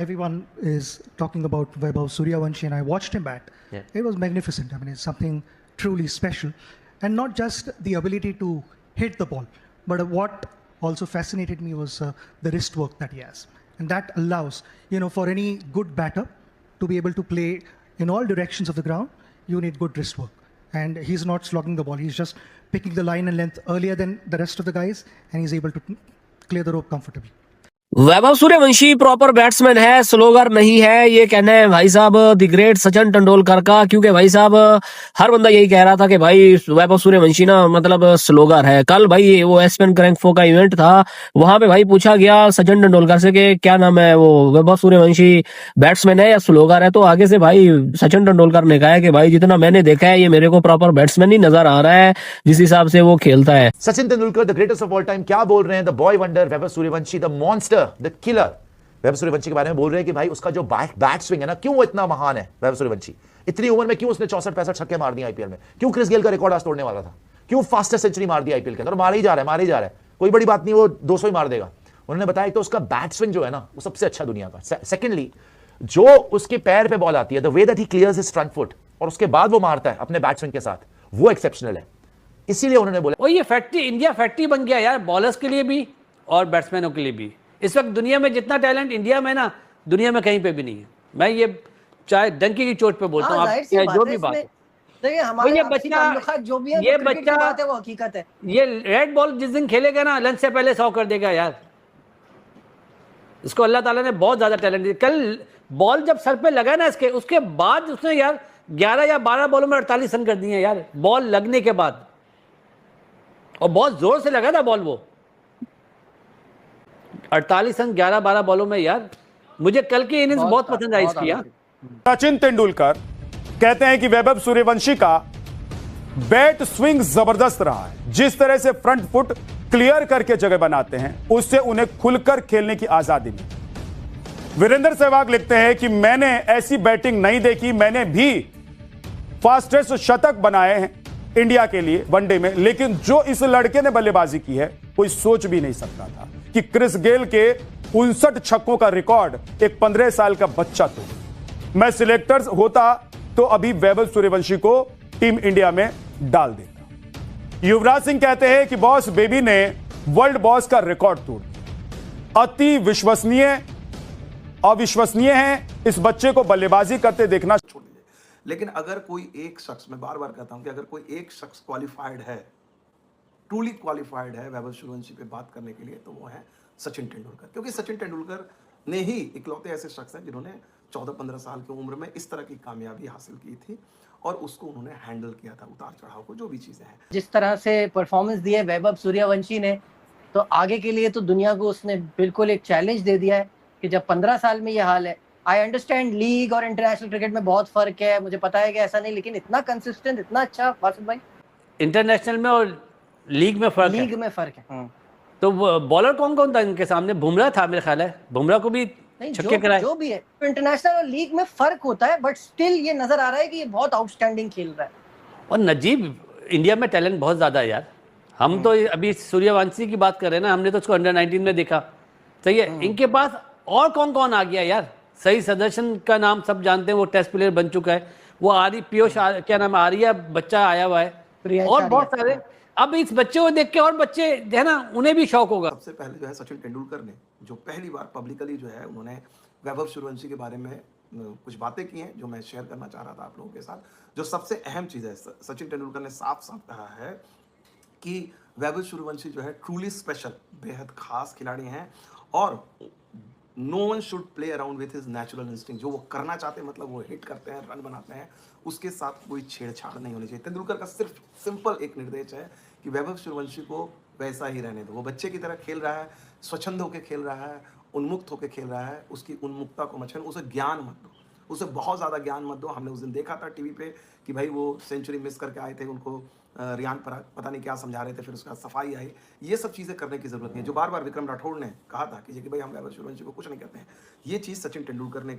everyone is talking about Vaibhav Suryavanshi, and I watched him bat. Yeah. It was magnificent. I mean, it's something truly special. And not just the ability to hit the ball, but what also fascinated me was the wrist work that he has. And that allows, for any good batter to be able to play in all directions of the ground, you need good wrist work. And he's not slogging the ball. He's just picking the line and length earlier than the rest of the guys, and he's able to clear the rope comfortably. Vaibhav Suryavanshi proper batsman है, स्लोगर नहीं है, ये कहना है भाई साहब the great Sachin Tendulkar का। क्योंकि भाई साहब हर बंदा यही कह रहा था कि भाई वैभव सूर्यवंशी ना मतलब स्लोगर है। कल भाई वो एसपेन क्रैंकफो का इवेंट था, वहां पे भाई पूछा गया सचिन तेंदुलकर से कि क्या नाम है, वो वैभव सूर्यवंशी बैट्समैन है या स्लोगर है? तो आगे से भाई सचिन तेंदुलकर ने कहा है कि भाई जितना मैंने देखा है ये मेरे को प्रॉपर बैट्समैन ही नजर आ रहा है जिस हिसाब से वो खेलता है। Sachin Tendulkar the greatest of all time, क्या बोल रहे हैं the boy wonder Vaibhav Suryavanshi, the monster, the killer. Vaibhav Suryavanshi के बारे में बोल रहे हैं कि भाई उसका जो बैट स्विंग है ना, क्यों वो इतना महान है वैभव सूर्यवंशी। इतनी उम्र में क्यों उसने 64-65 छक्के मार दिए आईपीएल में, क्यों क्रिस गेल का रिकॉर्ड आज तोड़ने वाला था, क्यों फास्टेस्ट सेंचुरी मार दी आईपीएल के अंदर, मार ही जा रहा है, कोई बड़ी बात नहीं, वो 200 ही मार देगा। उन्होंने बताया तो उसका बैट स्विंग जो है ना वो सबसे अच्छा दुनिया का। सेकेंडली, जो उसके पैर पे बॉल आती है, the way that he clears his front foot और उसके बाद वो मारता है अपने बैट स्विंग के साथ, वो एक्सेप्शनल है। इसीलिए उन्होंने बोला ये फैक्ट्री, इंडिया फैक्ट्री बन गया यार, बॉलर्स के लिए भी और बैट्समैनों के लिए भी। इस वक्त दुनिया में जितना टैलेंट इंडिया में ना, दुनिया में कहीं पे भी नहीं है। मैं ये चाहे डंकी की चोट पे बोलता हूँ, आप जो भी बात देखिए हमारे ये बच्चा जो भी है, ये वो बच्चा बात है, वो हकीकत है। ये रेड बॉल जिस दिन खेलेगा ना, लंच से पहले 100 कर देगा यार। इसको अल्लाह ताला ने बहुत ज्यादा टैलेंट दिया। कल बॉल जब सर पे लगा ना इसके, उसके बाद उसने यार 11 या 12 बॉलों में 48 रन कर दिए यार, बॉल लगने के बाद, और बहुत जोर से लगा था बॉल, वो 48 रन 11-12 बॉलों में यार। मुझे कल की इनिंग्स बहुत पसंद आई इसकी यार। सचिन तेंदुलकर कहते हैं कि वैभव सूर्यवंशी का बैट स्विंग जबरदस्त रहा है। जिस तरह से फ्रंट फुट क्लियर करके जगह बनाते हैं, उससे उन्हें खुलकर खेलने की आजादी मिली। वीरेंद्र सहवाग लिखते हैं कि मैंने ऐसी बैटिंग नहीं देखी, मैंने भी फास्टेस्ट शतक बनाए हैं इंडिया के लिए वनडे में, लेकिन जो इस लड़के ने बल्लेबाजी की है कोई सोच भी नहीं सकता था कि क्रिस गेल के 59 छक्कों का रिकॉर्ड एक 15 साल का बच्चा तोड़। मैं सिलेक्टर्स होता तो अभी वैभव सूर्यवंशी को टीम इंडिया में डाल देता। युवराज सिंह कहते हैं कि बॉस बेबी ने वर्ल्ड बॉस का रिकॉर्ड तोड़ दिया। अति विश्वसनीय, अविश्वसनीय है इस बच्चे को बल्लेबाजी करते देखना। लेकिन अगर कोई एक शख्स, मैं बार बार कहता हूं कि अगर कोई एक शख्स क्वालिफाइड है, ट्रूली क्वालिफाइड है वैभव सूर्यवंशी पे बात करने के लिए, तो वो है सचिन तेंदुलकर। क्योंकि सचिन तेंदुलकर ने ही इकलौते ऐसे शख्स हैं जिन्होंने 14-15 साल की उम्र में इस तरह की कामयाबी हासिल की थी और उसको उन्होंने हैंडल किया था, उतार चढ़ाव को, जो भी चीजें हैं। जिस तरह से परफॉर्मेंस दी है वैभव सूर्यवंशी ने, तो आगे के लिए तो दुनिया को उसने बिल्कुल एक चैलेंज दे दिया है कि जब 15 साल में ये हाल है। आई अंडरस्टैंड लीग और इंटरनेशनल क्रिकेट में बहुत फर्क है, मुझे पता है कि ऐसा नहीं, लेकिन इतना कंसिस्टेंट, इतना अच्छा वासिफ भाई। इंटरनेशनल में और लीग में फर्क है। लीग में फर्क है। तो बॉलर कौन कौन था इनके सामने? बुमराह था मेरे ख्याल है, बुमराह को भी छक्के कराए। जो भी है, इंटरनेशनल और लीग में फर्क होता है, बट स्टिल ये नजर आ रहा है कि ये बहुत आउटस्टैंडिंग खेल रहा है। और नजीब, इंडिया में टैलेंट बहुत ज्यादा है यार। हम तो अभी सूर्यवंशी की बात कर रहे हैं ना, हमने तो उसको अंडर 19 में देखा, सही है। इनके पास और कौन कौन आ गया यार? सही सदर्शन का नाम सब जानते हैं, वो टेस्ट प्लेयर बन चुका है। वो पीयूष क्या नाम है, आर्या बच्चा आया हुआ है, और बहुत सारे। अब इस बच्चे को देख के और बच्चे है ना, उन्हें भी शौक होगा। सबसे पहले जो है सचिन तेंदुलकर ने जो पहली बार पब्लिकली जो है उन्होंने वैभव सूर्यवंशी के बारे में कुछ बातें की हैं जो मैं शेयर करना चाह रहा था आप लोगों के साथ। जो सबसे अहम चीज़ है, सचिन तेंदुलकर ने साफ साफ कहा है कि वैभव सूर्यवंशी जो है ट्रूली स्पेशल, बेहद खास खिलाड़ी हैं और no one should play around with his natural instinct. जो वो करना चाहते हैं, मतलब वो हिट करते हैं, रन बनाते हैं, उसके साथ कोई छेड़छाड़ नहीं होनी चाहिए। तेंदुलकर का सिर्फ सिंपल एक निर्देश है कि वैभव सूर्यवंशी को वैसा ही रहने दो। वो बच्चे की तरह खेल रहा है, स्वच्छंद होकर खेल रहा है, उन्मुक्त होकर खेल रहा है। उसकी उन्मुक्ता को मत, उसे ज्ञान मत दो, उसे बहुत ज़्यादा ज्ञान मत दो। हमने उस दिन देखा था टीवी पे कि भाई वो सेंचुरी मिस करके आए थे, उनको रियान पता नहीं क्या समझा रहे थे, फिर उसका सफाई आई। ये सब चीज़ें करने की जरूरत नहीं है जो बार बार विक्रम राठौड़ ने कहा था कि भाई हम वैभव सूर्यवंशी को कुछ नहीं कहते हैं। ये चीज़ सचिन तेंदुलकर ने